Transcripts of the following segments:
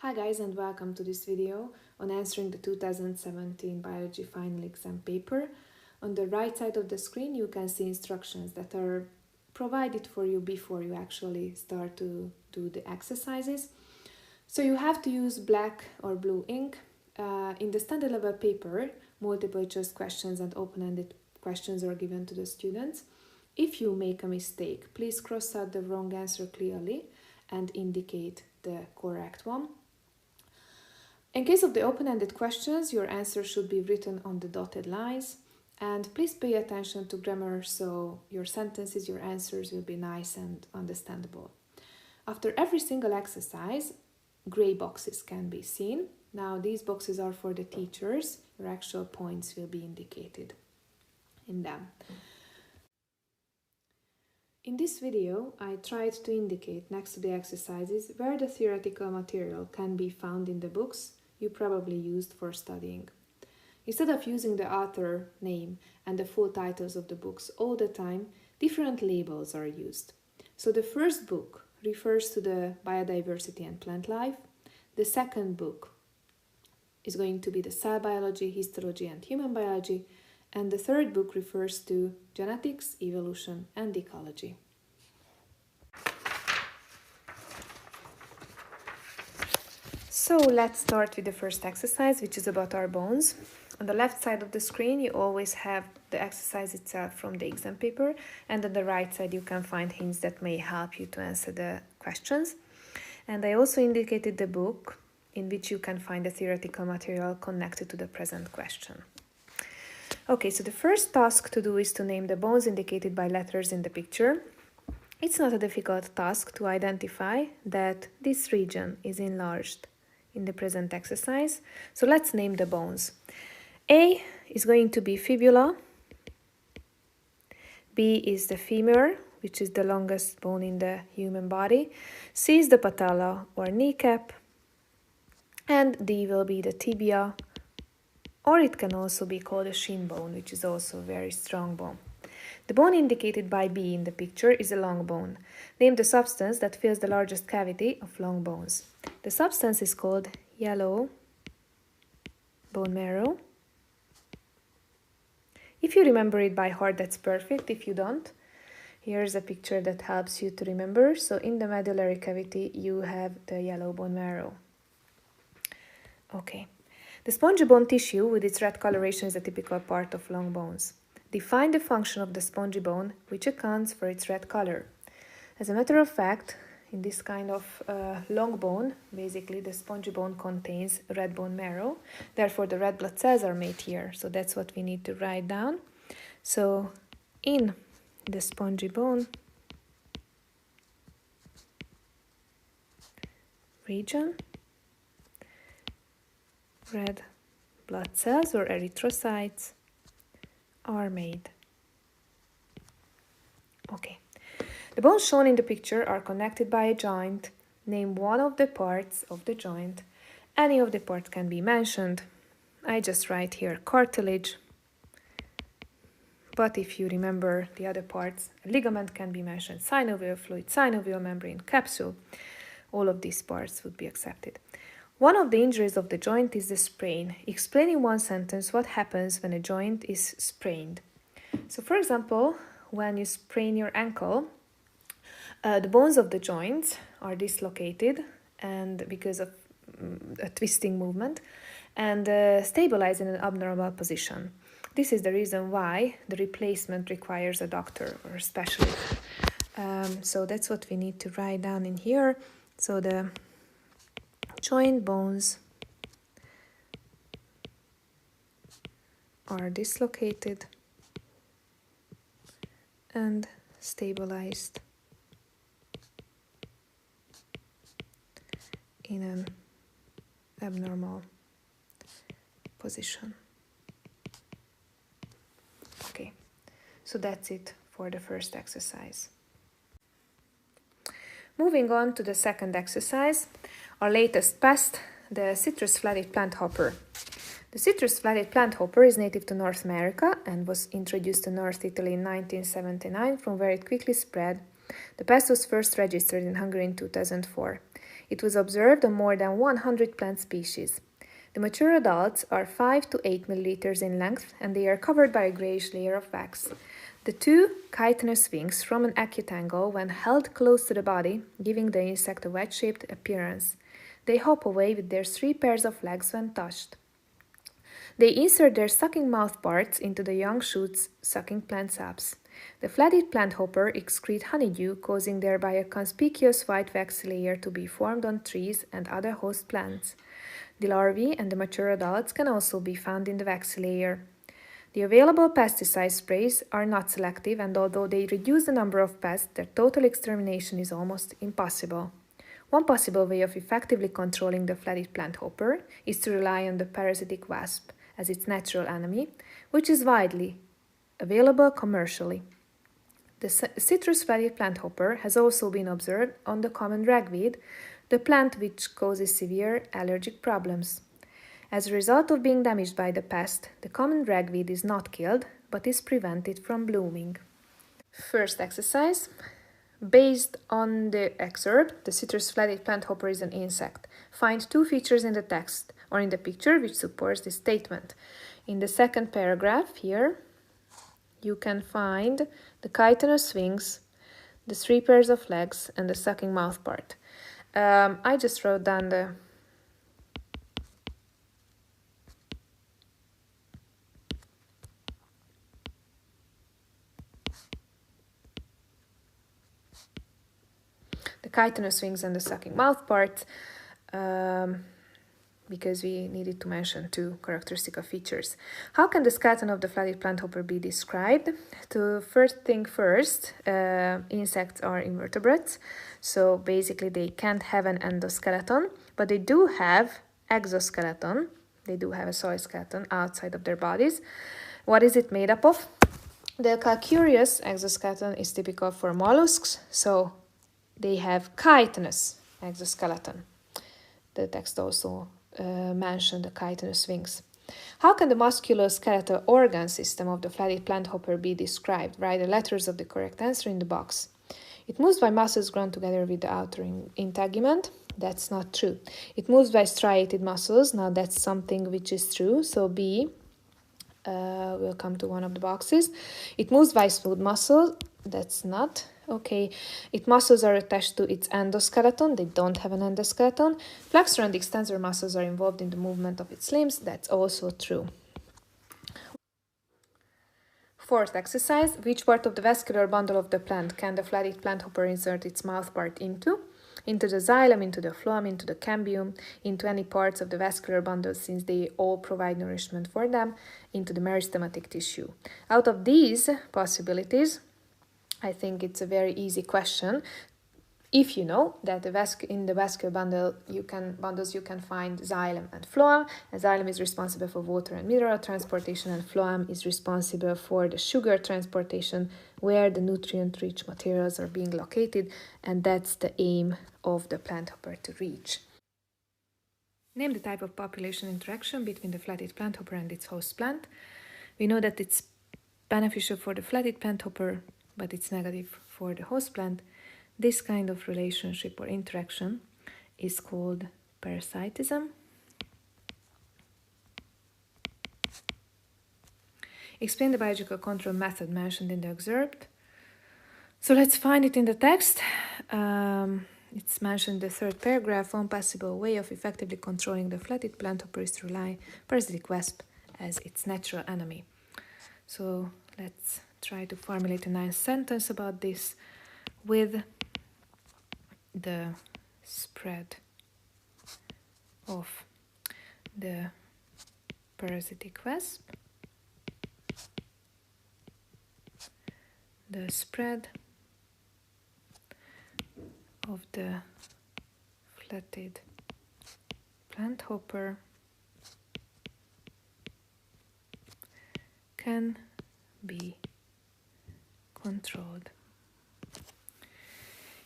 Hi guys, and welcome to this video on answering the 2017 biology final exam paper. On the right side of the screen you can see instructions that are provided for you before you actually start to do the exercises. So you have to use black or blue ink. In the standard level paper, multiple choice questions and open-ended questions are given to the students. If you make a mistake, please cross out the wrong answer clearly and indicate the correct one. In case of the open-ended questions, your answer should be written on the dotted lines, and please pay attention to grammar so your sentences, your answers will be nice and understandable. After every single exercise, gray boxes can be seen. Now these boxes are for the teachers. Your actual points will be indicated in them. In this video, I tried to indicate next to the exercises where the theoretical material can be found in the books you probably used for studying. Instead of using the author name and the full titles of the books all the time, different labels are used. So the first book refers to the biodiversity and plant life. The second book is going to be the cell biology, histology and human biology. And the third book refers to genetics, evolution and ecology. So let's start with the first exercise, which is about our bones. On the left side of the screen, you always have the exercise itself from the exam paper, and on the right side you can find hints that may help you to answer the questions. And I also indicated the book in which you can find the theoretical material connected to the present question. Okay, so the first task to do is to name the bones indicated by letters in the picture. It's not a difficult task to identify that this region is enlarged in the present exercise. So let's name the bones. A is going to be fibula. B is the femur, which is the longest bone in the human body. C is the patella or kneecap. And D will be the tibia, or it can also be called a shin bone, which is also a very strong bone. The bone indicated by B in the picture is a long bone. Name the substance that fills the largest cavity of long bones. The substance is called yellow bone marrow. If you remember it by heart, that's perfect. If you don't, here's a picture that helps you to remember. So in the medullary cavity, you have the yellow bone marrow. Okay. The spongy bone tissue with its red coloration is a typical part of long bones. Define the function of the spongy bone, which accounts for its red color. As a matter of fact, in this kind of long bone, basically the spongy bone contains red bone marrow. Therefore, the red blood cells are made here. So that's what we need to write down. So in the spongy bone region, red blood cells or erythrocytes are made. Okay. The bones shown in the picture are connected by a joint. Name one of the parts of the joint. Any of the parts can be mentioned. I just write here cartilage. But if you remember the other parts, a ligament can be mentioned, synovial fluid, synovial membrane, capsule. All of these parts would be accepted. One of the injuries of the joint is the sprain. Explain in one sentence what happens when a joint is sprained. So for example, when you sprain your ankle, the bones of the joints are dislocated and because of a twisting movement and stabilize in an abnormal position. This is the reason why the replacement requires a doctor or a specialist. So that's what we need to write down in here. So the joint bones are dislocated and stabilized in an abnormal position. Okay, so that's it for the first exercise. Moving on to the second exercise, our latest pest, the citrus-flated plant hopper. The citrus-flated plant hopper is native to North America and was introduced to North Italy in 1979, from where it quickly spread. The pest was first registered in Hungary in 2004. It was observed on more than 100 plant species. The mature adults are 5 to 8 milliliters in length and they are covered by a grayish layer of wax. The two chitinous wings form an acute angle when held close to the body, giving the insect a wedge-shaped appearance. They hop away with their 3 pairs of legs when touched. They insert their sucking mouth parts into the young shoots, sucking plant saps. The flathead plant hopper excrete honeydew, causing thereby a conspicuous white waxy layer to be formed on trees and other host plants. The larvae and the mature adults can also be found in the waxy layer. The available pesticide sprays are not selective, and although they reduce the number of pests, their total extermination is almost impossible. One possible way of effectively controlling the flathead plant hopper is to rely on the parasitic wasp as its natural enemy, which is widely available commercially. The citrus flathead plant hopper has also been observed on the common ragweed, the plant which causes severe allergic problems. As a result of being damaged by the pest, the common ragweed is not killed, but is prevented from blooming. First exercise. Based on the excerpt, the citrus flathead plant hopper is an insect. Find 2 features in the text or in the picture which supports this statement. In the second paragraph here, you can find the chitinous wings, the 3 pairs of legs, and the sucking mouth part. I just wrote down the chitinous wings and the sucking mouth part because we needed to mention 2 characteristic features. How can the skeleton of the flathead plant hopper be described? First thing first, insects are invertebrates, so basically they can't have an endoskeleton, but they do have exoskeleton. They do have a solid skeleton outside of their bodies. What is it made up of? The calcareous exoskeleton is typical for mollusks, so they have chitinous exoskeleton. The text also mentioned the chitinous wings. How can the musculoskeletal organ system of the flathead plant hopper be described? Write the letters of the correct answer in the box. It moves by muscles grown together with the outer integument. That's not true. It moves by striated muscles. Now that's something which is true. So B will come to one of the boxes. It moves by smooth muscles. That's not. Okay, its muscles are attached to its endoskeleton. They don't have an endoskeleton. Flexor and extensor muscles are involved in the movement of its limbs. That's also true. Fourth exercise. Which part of the vascular bundle of the plant can the flathead plant hopper insert its mouth part into? Into the xylem, into the phloem, into the cambium, into any parts of the vascular bundle since they all provide nourishment for them, into the meristematic tissue. Out of these possibilities, I think it's a very easy question. If you know that in the vascular bundles you can find xylem and phloem, and xylem is responsible for water and mineral transportation, and phloem is responsible for the sugar transportation, where the nutrient-rich materials are being located, and that's the aim of the plant hopper to reach. Name the type of population interaction between the flathead plant hopper and its host plant. We know that it's beneficial for the flathead plant hopper, but it's negative for the host plant. This kind of relationship or interaction is called parasitism. Explain the biological control method mentioned in the excerpt. So let's find it in the text. It's mentioned in the 3rd paragraph. One possible way of effectively controlling the flathead plant hopper is to rely on parasitic wasp as its natural enemy. So let's try to formulate a nice sentence about this. With the spread of the parasitic wasp, the spread of the flathead plant hopper can be controlled.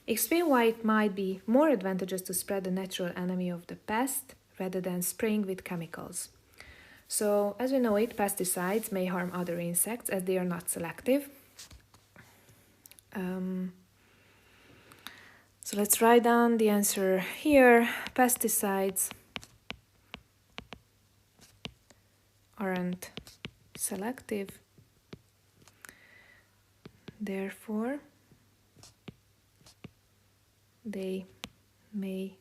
Explain why it might be more advantageous to spread the natural enemy of the pest rather than spraying with chemicals. So, as we know it, pesticides may harm other insects as they are not selective. So let's write down the answer here. Pesticides aren't selective, therefore they may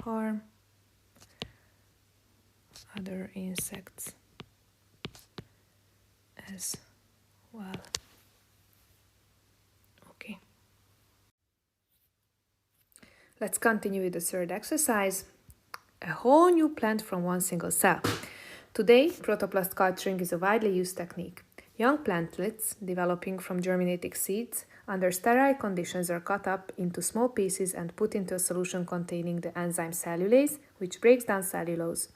harm other insects as well. Okay. Let's continue with the third exercise. A whole new plant from one single cell. Today, protoplast culturing is a widely used technique. Young plantlets, developing from germinating seeds, under sterile conditions are cut up into small pieces and put into a solution containing the enzyme cellulase, which breaks down cellulose.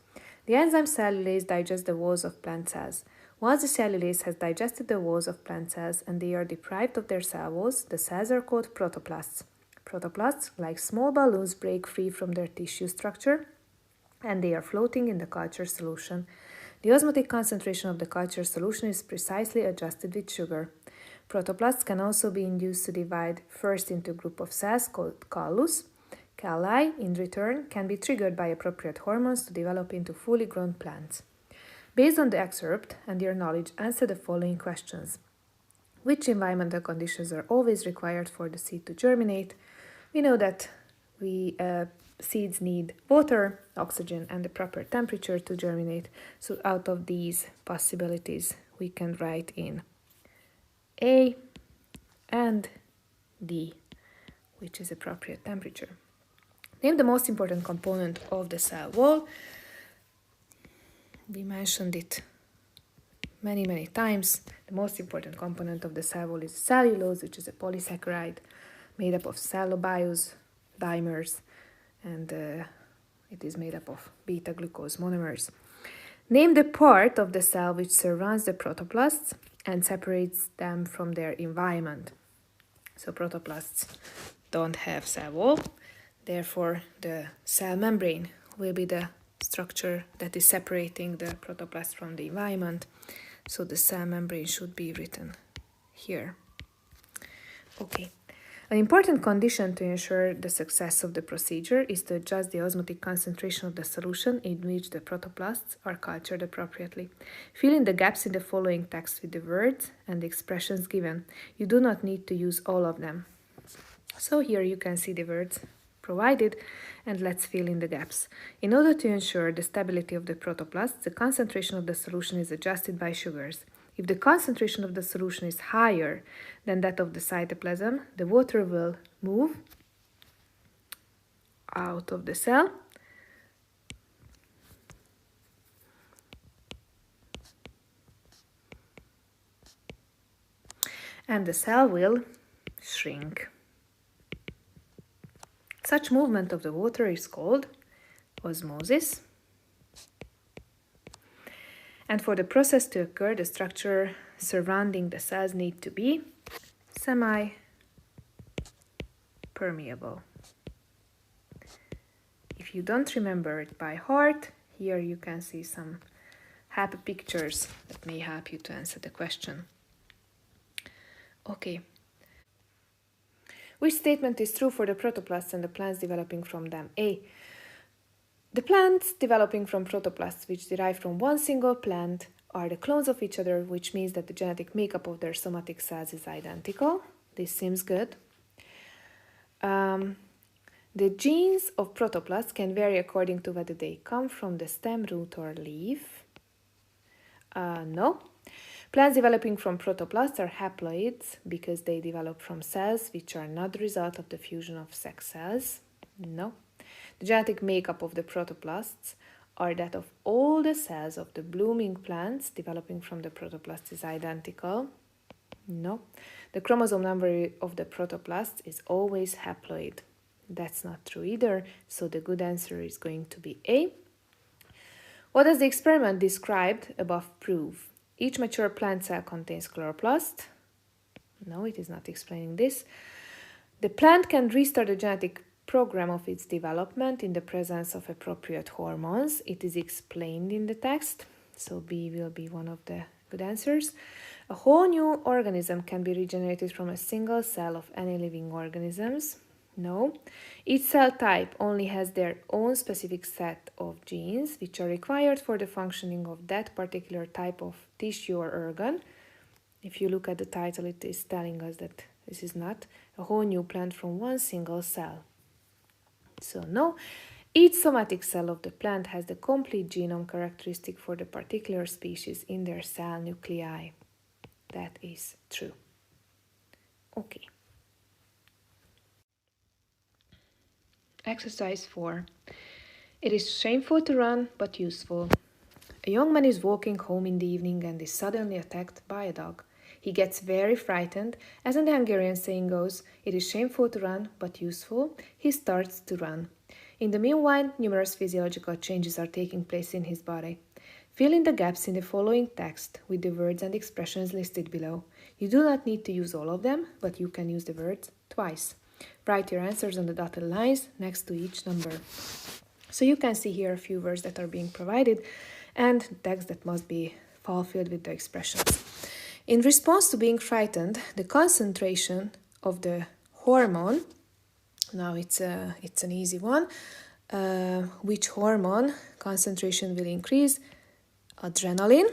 The enzyme cellulase digests the walls of plant cells. Once the cellulase has digested the walls of plant cells and they are deprived of their cell walls, the cells are called protoplasts. Protoplasts, like small balloons, break free from their tissue structure and they are floating in the culture solution. The osmotic concentration of the culture solution is precisely adjusted with sugar. Protoplasts can also be induced to divide first into a group of cells called callus. Calli, in return, can be triggered by appropriate hormones to develop into fully grown plants. Based on the excerpt and your knowledge, answer the following questions. Which environmental conditions are always required for the seed to germinate? We know that seeds need water, oxygen, and the proper temperature to germinate. So out of these possibilities, we can write in A and D, which is appropriate temperature. Name the most important component of the cell wall. We mentioned it many times. The most important component of the cell wall is cellulose, which is a polysaccharide made up of cellobiols, dimers, and it is made up of beta-glucose monomers. Name the part of the cell which surrounds the protoplasts and separates them from their environment. So protoplasts don't have cell wall, therefore the cell membrane will be the structure that is separating the protoplast from the environment. So the cell membrane should be written here. Okay. An important condition to ensure the success of the procedure is to adjust the osmotic concentration of the solution in which the protoplasts are cultured appropriately. Fill in the gaps in the following text with the words and the expressions given. You do not need to use all of them. So here you can see the words provided, and let's fill in the gaps. In order to ensure the stability of the protoplasts, the concentration of the solution is adjusted by sugars. If the concentration of the solution is higher than that of the cytoplasm, the water will move out of the cell and the cell will shrink. Such movement of the water is called osmosis. And for the process to occur, the structure surrounding the cells need to be semi-permeable. If you don't remember it by heart, here you can see some happy pictures that may help you to answer the question. Okay. Which statement is true for the protoplasts and the plants developing from them? A. The plants developing from protoplasts which derive from one single plant are the clones of each other, which means that the genetic makeup of their somatic cells is identical. This seems good. The genes of protoplasts can vary according to whether they come from the stem, root, or leaf. No. Plants developing from protoplasts are haploids because they develop from cells which are not the result of the fusion of sex cells. No. The genetic makeup of the protoplasts are that of all the cells of the blooming plants developing from the protoplast is identical. No. The chromosome number of the protoplast is always haploid. That's not true either, so the good answer is going to be A. What does the experiment described above prove? Each mature plant cell contains chloroplast. No, it is not explaining this. The plant can restart the genetic program of its development in the presence of appropriate hormones. It is explained in the text, so B will be one of the good answers. A whole new organism can be regenerated from a single cell of any living organisms. No. Each cell type only has their own specific set of genes which are required for the functioning of that particular type of tissue or organ. If you look at the title, it is telling us that this is not a whole new plant from one single cell. So no, each somatic cell of the plant has the complete genome characteristic for the particular species in their cell nuclei. That is true. Okay. Exercise 4. It is shameful to run, but useful. A young man is walking home in the evening and is suddenly attacked by a dog. He gets very frightened. As in the Hungarian saying goes, it is shameful to run, but useful. He starts to run. In the meanwhile, numerous physiological changes are taking place in his body. Fill in the gaps in the following text with the words and expressions listed below. You do not need to use all of them, but you can use the words twice. Write your answers on the dotted lines next to each number. So you can see here a few words that are being provided and text that must be fulfilled with the expressions. In response to being frightened, the concentration of the hormone, now it's an easy one, which hormone concentration will increase? Adrenaline,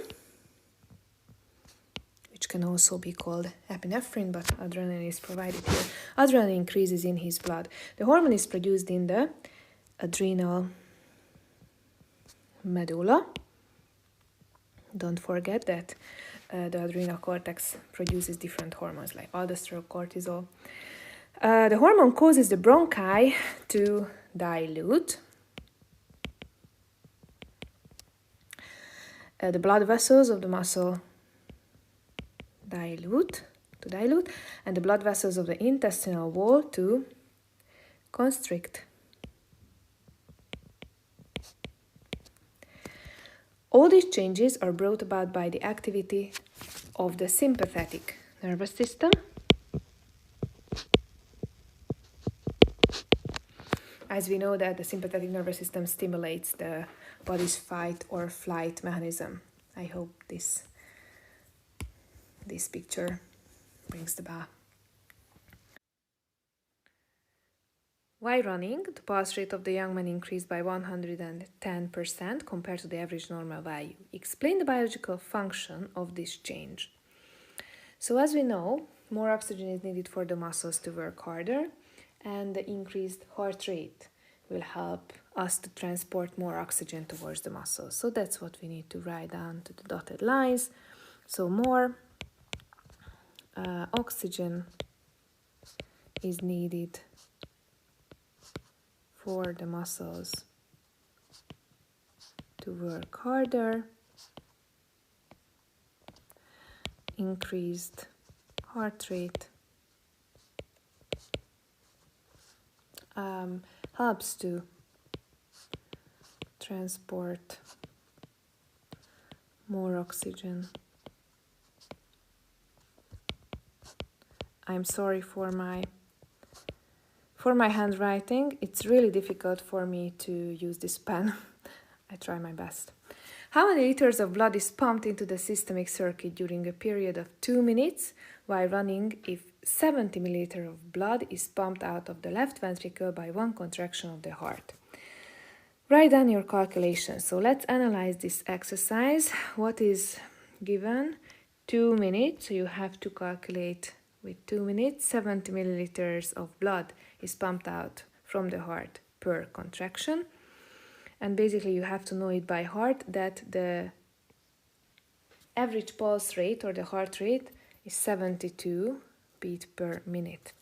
which can also be called epinephrine, but adrenaline is provided here. Adrenaline increases in his blood. The hormone is produced in the adrenal medulla. Don't forget that the adrenal cortex produces different hormones like aldosterone, cortisol. The hormone causes the bronchi to dilute. The blood vessels of the muscle dilute, and the blood vessels of the intestinal wall to constrict. All these changes are brought about by the activity of the sympathetic nervous system, as we know that the sympathetic nervous system stimulates the body's fight or flight mechanism. I hope this picture brings the bell. While running, the pulse rate of the young man increased by 110% compared to the average normal value. Explain the biological function of this change. So as we know, more oxygen is needed for the muscles to work harder, and the increased heart rate will help us to transport more oxygen towards the muscles. So that's what we need to write down to the dotted lines. So more oxygen is needed for the muscles to work harder. Increased heart rate helps to transport more oxygen. I'm sorry for my handwriting. It's really difficult for me to use this pen. I try my best. How many liters of blood is pumped into the systemic circuit during a period of 2 minutes while running if 70 milliliters of blood is pumped out of the left ventricle by one contraction of the heart? Write down your calculations. So let's analyze this exercise. What is given? 2 minutes. So you have to calculate with 2 minutes. 70 milliliters of blood is pumped out from the heart per contraction. And basically you have to know it by heart that the average pulse rate or the heart rate is 72 beats per minute.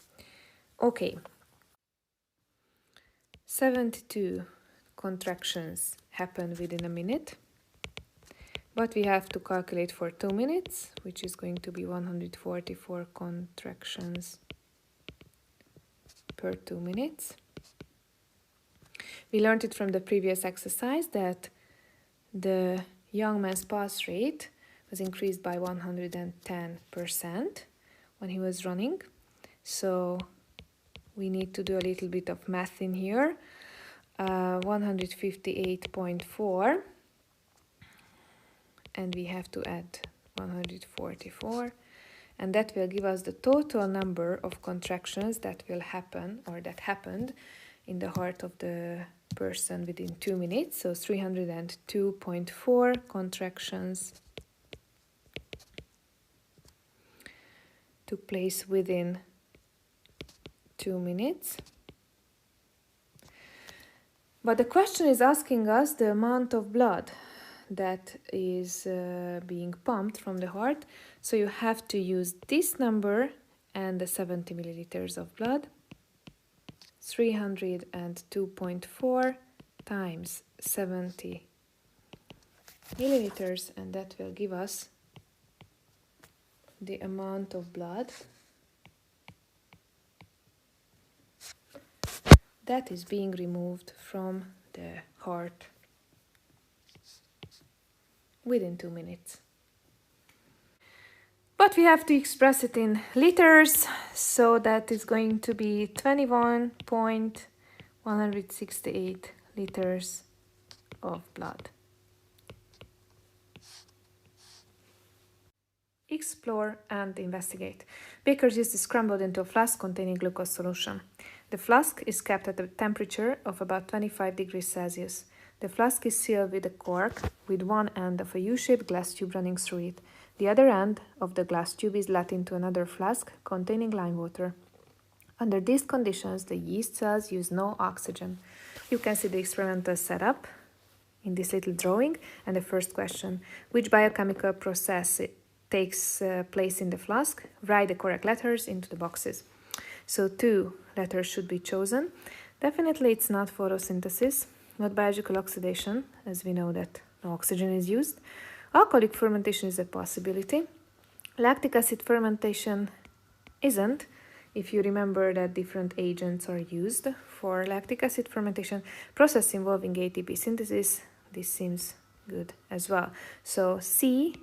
Okay. 72 contractions happen within a minute, but we have to calculate for 2 minutes, which is going to be 144 contractions per 2 minutes. We learned it from the previous exercise that the young man's pulse rate was increased by 110% when he was running. So we need to do a little bit of math in here. 158.4, and we have to add 144, and that will give us the total number of contractions that will happen or that happened in the heart of the person within 2 minutes. So 302.4 contractions took place within 2 minutes. But the question is asking us the amount of blood that is being pumped from the heart. So you have to use this number and the 70 milliliters of blood. 302.4 times 70 milliliters, and that will give us the amount of blood that is being removed from the heart within 2 minutes. But we have to express it in liters, so that is going to be 21.168 liters of blood. Explore and investigate. Bakers used to scramble into a flask containing glucose solution. The flask is kept at a temperature of about 25 degrees Celsius. The flask is sealed with a cork with one end of a U-shaped glass tube running through it. The other end of the glass tube is let into another flask containing lime water. Under these conditions, the yeast cells use no oxygen. You can see the experimental setup in this little drawing. And the first question: which biochemical process takes place in the flask? Write the correct letters into the boxes. So 2 letters should be chosen. Definitely it's not photosynthesis, not biological oxidation, as we know that no oxygen is used. Alcoholic fermentation is a possibility. Lactic acid fermentation isn't, if you remember that different agents are used for lactic acid fermentation. Process involving ATP synthesis, this seems good as well. So C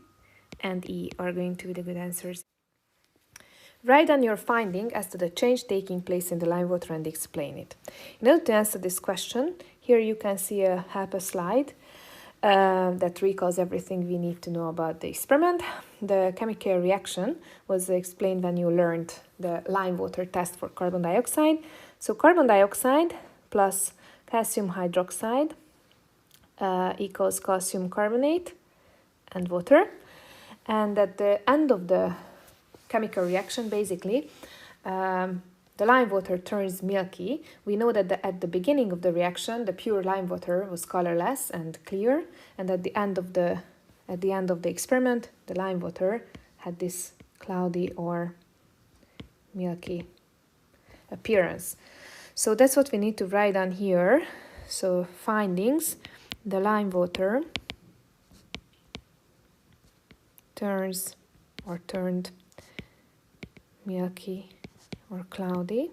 and E are going to be the good answers. Write down your finding as to the change taking place in the lime water and explain it. In order to answer this question, here you can see a slide that recalls everything we need to know about the experiment. The chemical reaction was explained when you learned the lime water test for carbon dioxide. So carbon dioxide plus calcium hydroxide equals calcium carbonate and water. And at the end of the chemical reaction, basically, the lime water turns milky. We know that at the beginning of the reaction, the pure lime water was colorless and clear, and at the end of the experiment, the lime water had this cloudy or milky appearance. So that's what we need to write down here. So findings: the lime water turned milky or cloudy.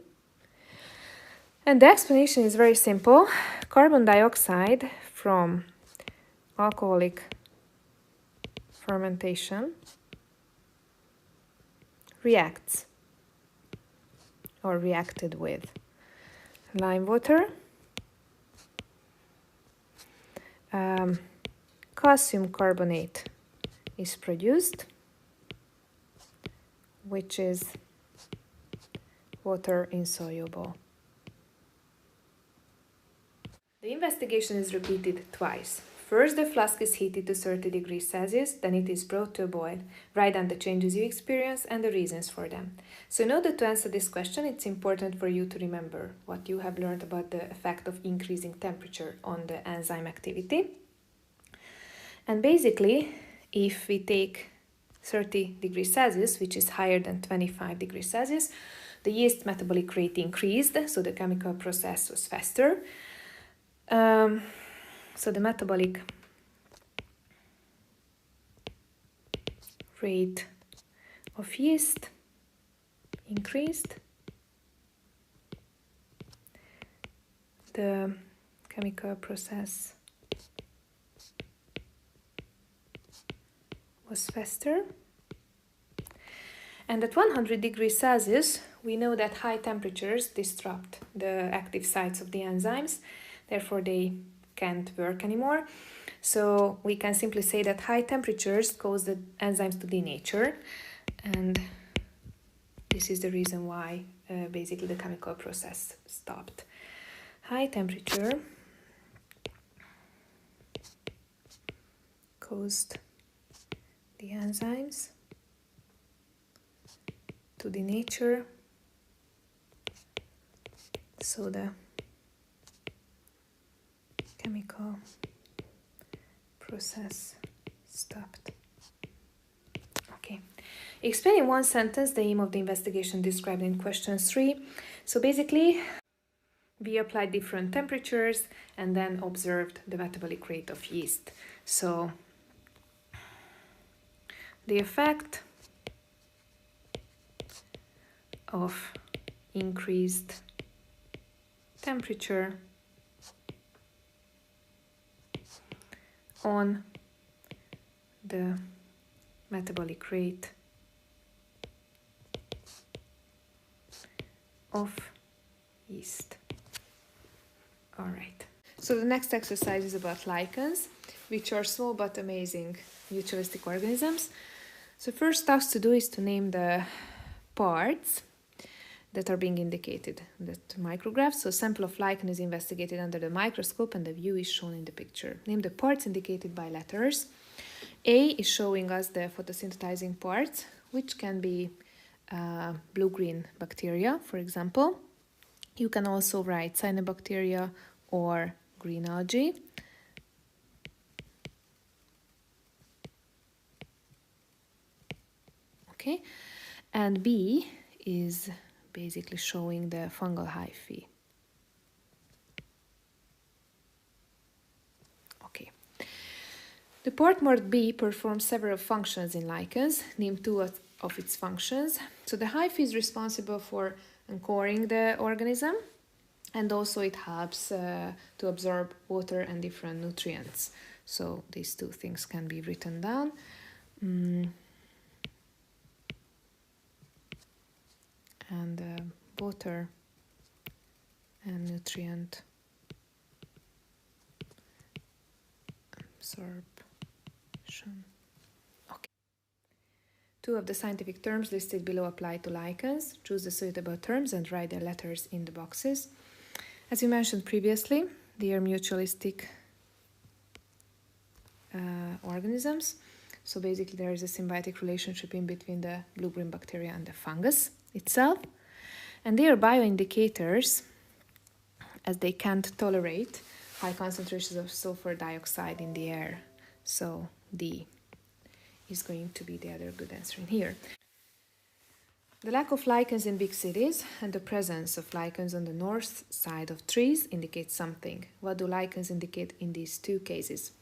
And the explanation is very simple. Carbon dioxide from alcoholic fermentation reacts or reacted with lime water. Calcium carbonate is produced, which is water insoluble. The investigation is repeated twice. First, the flask is heated to 30 degrees Celsius, then it is brought to a boil. Write down the changes you experience and the reasons for them. So in order to answer this question, it's important for you to remember what you have learned about the effect of increasing temperature on the enzyme activity. And basically, if we take 30 degrees Celsius, which is higher than 25 degrees Celsius, the yeast metabolic rate increased, so the chemical process was faster. So the metabolic rate of yeast increased. The chemical process was faster. And at 100 degrees Celsius, we know that high temperatures disrupt the active sites of the enzymes, therefore they can't work anymore. So we can simply say that high temperatures cause the enzymes to denature, and this is the reason why basically the chemical process stopped. High temperature caused the enzymes to denature, so the chemical process stopped. Okay. Explain in one sentence the aim of the investigation described in question 3. So basically, we applied different temperatures and then observed the metabolic rate of yeast. So the effect of increased temperature on the metabolic rate of yeast. All right. So the next exercise is about lichens, which are small but amazing mutualistic organisms. So first task to do is to name the parts that are being indicated in the micrograph. So sample of lichen is investigated under the microscope and the view is shown in the picture. Name the parts indicated by letters. A is showing us the photosynthesizing parts, which can be blue-green bacteria, for example. You can also write cyanobacteria or green algae. Okay, and B is basically showing the fungal hyphae. Okay. The part marked B performs several functions in lichens. Name two of its functions. So the hyphae is responsible for anchoring the organism, and also it helps to absorb water and different nutrients. So these two things can be written down. And water and nutrient absorption. Okay. Two of the scientific terms listed below apply to lichens. Choose the suitable terms and write their letters in the boxes. As we mentioned previously, they are mutualistic organisms. So basically there is a symbiotic relationship in between the blue-green bacteria and the fungus itself. And they are bioindicators, as they can't tolerate high concentrations of sulfur dioxide in the air. So D is going to be the other good answer in here. The lack of lichens in big cities and the presence of lichens on the north side of trees indicates something. What do lichens indicate in these two cases?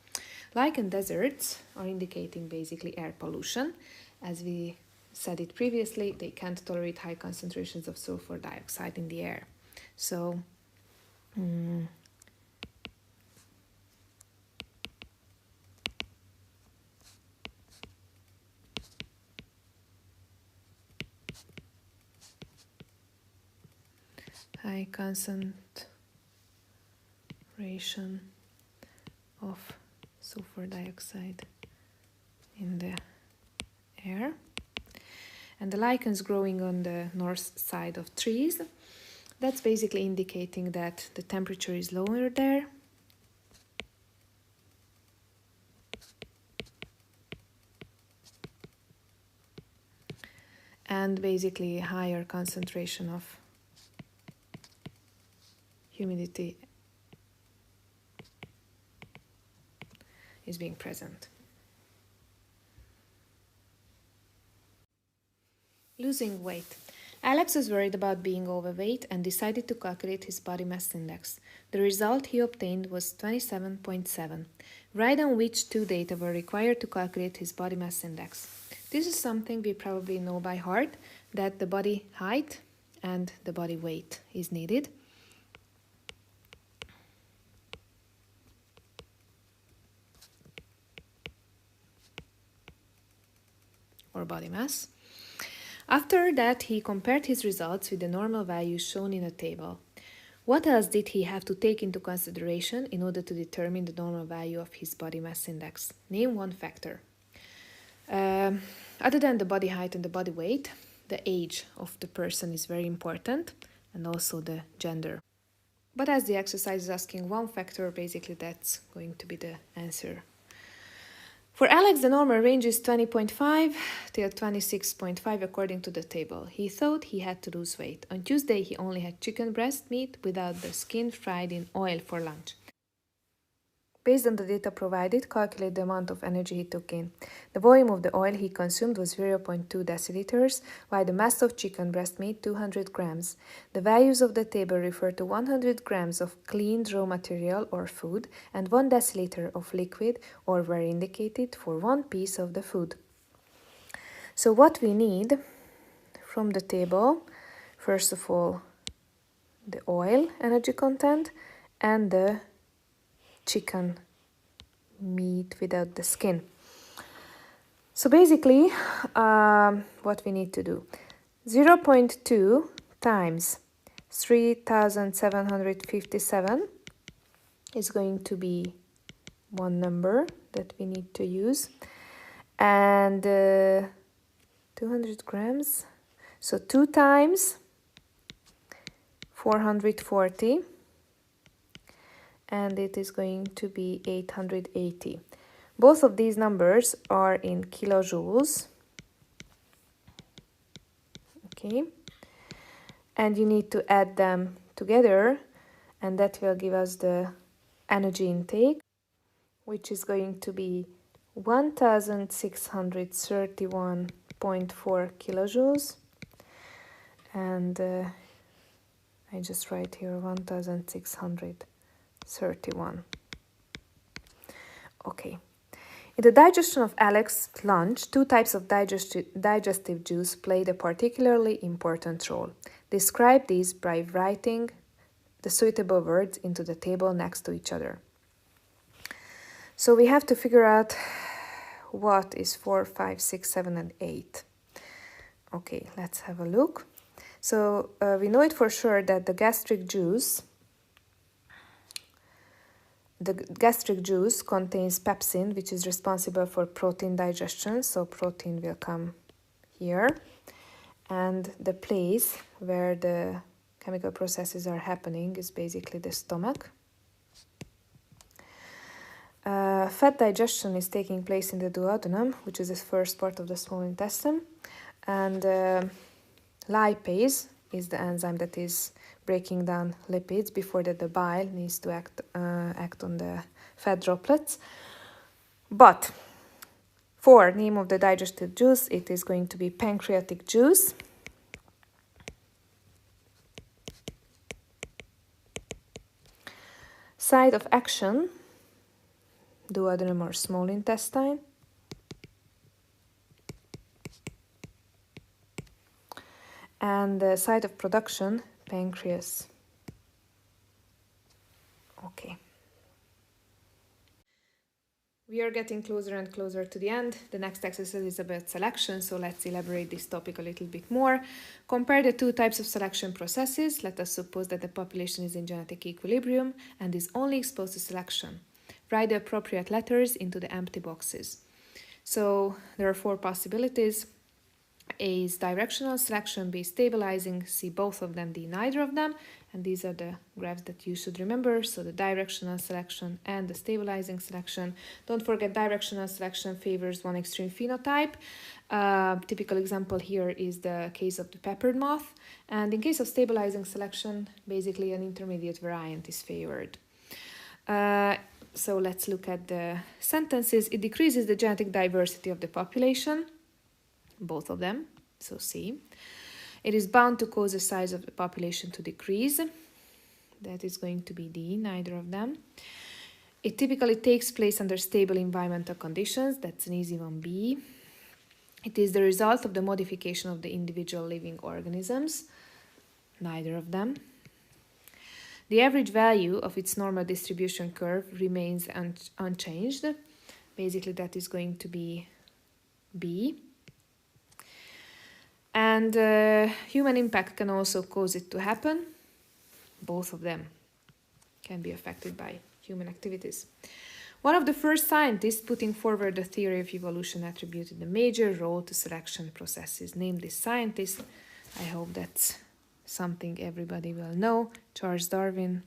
Lichen deserts are indicating basically air pollution. As we said it previously, they can't tolerate high concentrations of sulfur dioxide in the air. So, high concentration of sulfur dioxide in the air. And the lichens growing on the north side of trees, that's basically indicating that the temperature is lower there. And basically a higher concentration of humidity is being present. Losing weight. Alex was worried about being overweight and decided to calculate his body mass index. The result he obtained was 27.7. Write down which two data were required to calculate his body mass index. This is something we probably know by heart, that the body height and the body weight is needed. Or body mass. After that, he compared his results with the normal values shown in a table. What else did he have to take into consideration in order to determine the normal value of his body mass index? Name one factor. Other than the body height and the body weight, the age of the person is very important, and also the gender. But as the exercise is asking one factor, basically that's going to be the answer. For Alex, the normal range is 20.5 till 26.5 according to the table. He thought he had to lose weight. On Tuesday, he only had chicken breast meat without the skin fried in oil for lunch. Based on the data provided, calculate the amount of energy he took in. The volume of the oil he consumed was 0.2 deciliters, while the mass of chicken breast meat 200 grams. The values of the table refer to 100 grams of cleaned raw material or food and 1 deciliter of liquid, or were indicated for one piece of the food. So what we need from the table, first of all, the oil energy content and the chicken meat without the skin. So basically, what we need to do, 0.2 times 3757 is going to be one number that we need to use, and 200 grams, so 2 times 440, and it is going to be 880. Both of these numbers are in kilojoules. Okay, and you need to add them together, and that will give us the energy intake, which is going to be 1631.4 kilojoules, and I just write here 1631. Okay. In the digestion of Alex's lunch, 2 types of digestive juice played a particularly important role. Describe these by writing the suitable words into the table next to each other. So we have to figure out what is 4, 5, 6, 7, and 8. Okay, let's have a look. So we know it for sure that the gastric juice contains pepsin, which is responsible for protein digestion, so protein will come here. And the place where the chemical processes are happening is basically the stomach. Fat digestion is taking place in the duodenum, which is the first part of the small intestine. And lipase is the enzyme that is breaking down lipids before that the bile needs to act on the fat droplets. But for name of the digestive juice, it is going to be pancreatic juice. Site of action, duodenum or small intestine. And the site of production, pancreas. Okay. We are getting closer and closer to the end. The next exercise is about selection, so let's elaborate this topic a little bit more. Compare the 2 types of selection processes. Let us suppose that the population is in genetic equilibrium and is only exposed to selection. Write the appropriate letters into the empty boxes. So there are 4 possibilities. A is directional selection, B is stabilizing, C both of them, D neither of them, and these are the graphs that you should remember. So the directional selection and the stabilizing selection. Don't forget, directional selection favors one extreme phenotype. Typical example here is the case of the peppered moth, and in case of stabilizing selection, basically an intermediate variant is favored. So let's look at the sentences. It decreases the genetic diversity of the population. Both of them, so C. It is bound to cause the size of the population to decrease. That is going to be D, neither of them. It typically takes place under stable environmental conditions. That's an easy one, B. It is the result of the modification of the individual living organisms. Neither of them. The average value of its normal distribution curve remains unchanged. Basically, that is going to be B. And human impact can also cause it to happen. Both of them can be affected by human activities. One of the first scientists putting forward the theory of evolution attributed a major role to selection processes. Name this scientist. I hope that's something everybody will know. Charles Darwin,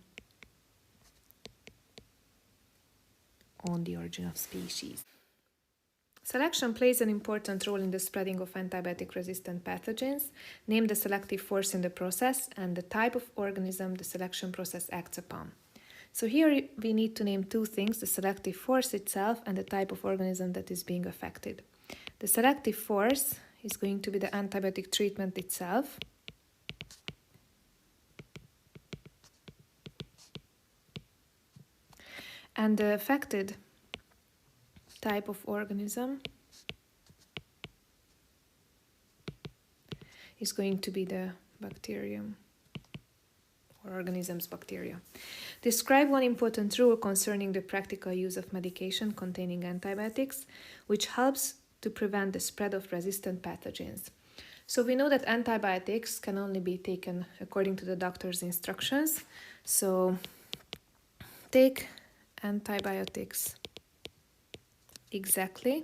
On the Origin of Species. Selection plays an important role in the spreading of antibiotic-resistant pathogens. Name the selective force in the process and the type of organism the selection process acts upon. So here we need to name two things, the selective force itself and the type of organism that is being affected. The selective force is going to be the antibiotic treatment itself. And the affected type of organism is going to be the bacterium or organism's bacteria. Describe one important rule concerning the practical use of medication containing antibiotics, which helps to prevent the spread of resistant pathogens. So we know that antibiotics can only be taken according to the doctor's instructions. So take antibiotics exactly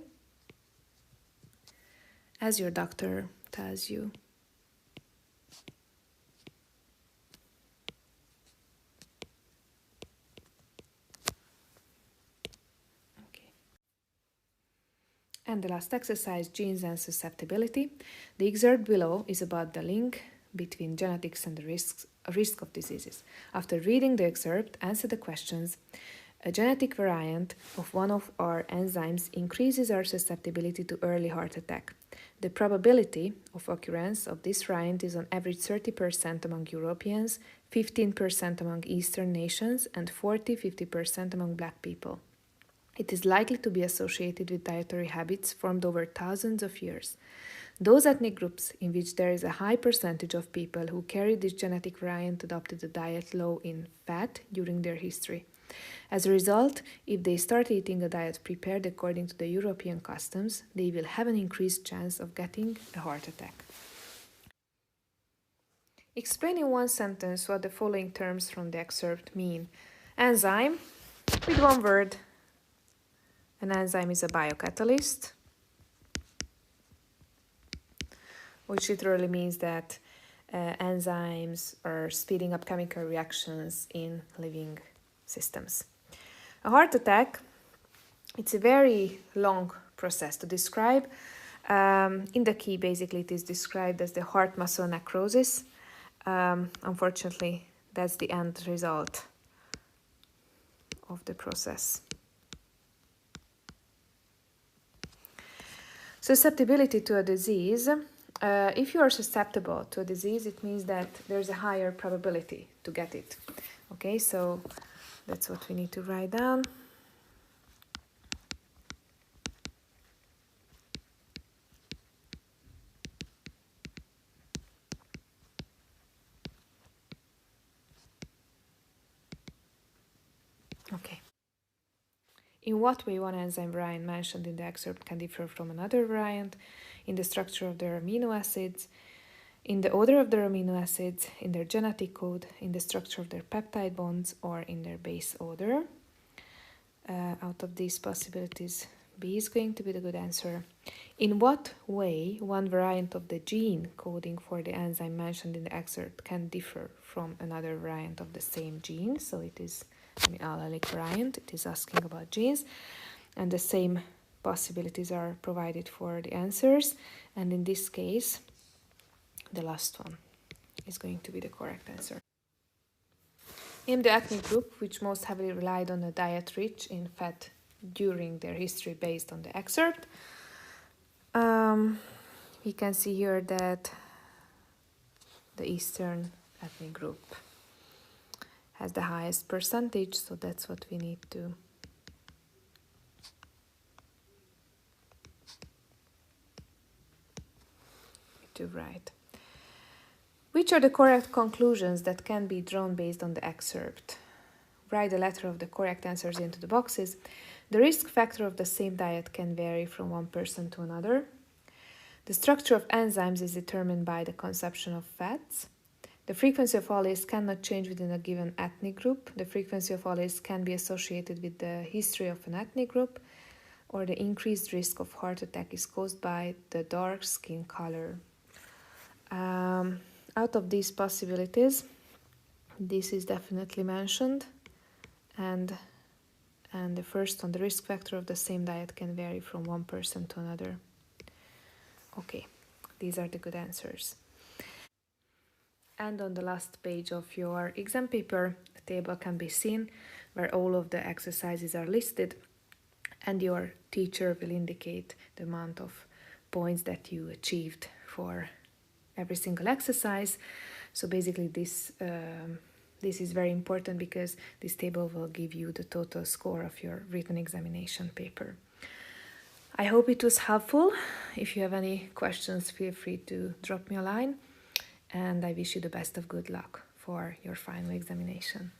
as your doctor tells you. Okay. And the last exercise, genes and susceptibility. The excerpt below is about the link between genetics and the risk of diseases. After reading the excerpt, answer the questions. A genetic variant of one of our enzymes increases our susceptibility to early heart attack. The probability of occurrence of this variant is on average 30% among Europeans, 15% among Eastern nations, and 40–50% among Black people. It is likely to be associated with dietary habits formed over thousands of years. Those ethnic groups in which there is a high percentage of people who carry this genetic variant adopted a diet low in fat during their history. As a result, if they start eating a diet prepared according to the European customs, they will have an increased chance of getting a heart attack. Explain in one sentence what the following terms from the excerpt mean. Enzyme, with one word. An enzyme is a biocatalyst, which literally means that enzymes are speeding up chemical reactions in living systems. A heart attack, it's a very long process to describe. In the key, basically, it is described as the heart muscle necrosis. Unfortunately, that's the end result of the process. Susceptibility to a disease. If you are susceptible to a disease, it means that there's a higher probability to get it. Okay, so that's what we need to write down. Okay. In what way one enzyme variant mentioned in the excerpt can differ from another variant? In the structure of their amino acids, in the order of their amino acids, in their genetic code, in the structure of their peptide bonds, or in their base order. Out of these possibilities, B is going to be the good answer. In what way one variant of the gene coding for the enzyme mentioned in the excerpt can differ from another variant of the same gene? So it is an allelic variant. It is asking about genes, and the same possibilities are provided for the answers. And in this case, the last one is going to be the correct answer. Name the ethnic group which most heavily relied on a diet rich in fat during their history based on the excerpt. We can see here that the Eastern ethnic group has the highest percentage, so that's what we need to write. Which are the correct conclusions that can be drawn based on the excerpt? Write the letter of the correct answers into the boxes. The risk factor of the same diet can vary from one person to another. The structure of enzymes is determined by the consumption of fats. The frequency of all A's cannot change within a given ethnic group. The frequency of all A's can be associated with the history of an ethnic group, or the increased risk of heart attack is caused by the dark skin color. Out of these possibilities, this is definitely mentioned, and the first one, the risk factor of the same diet can vary from one person to another. Okay, these are the good answers. And on the last page of your exam paper, a table can be seen where all of the exercises are listed, and your teacher will indicate the amount of points that you achieved for every single exercise. So basically this is very important because this table will give you the total score of your written examination paper. I hope it was helpful. If you have any questions, feel free to drop me a line, and I wish you the best of good luck for your final examination.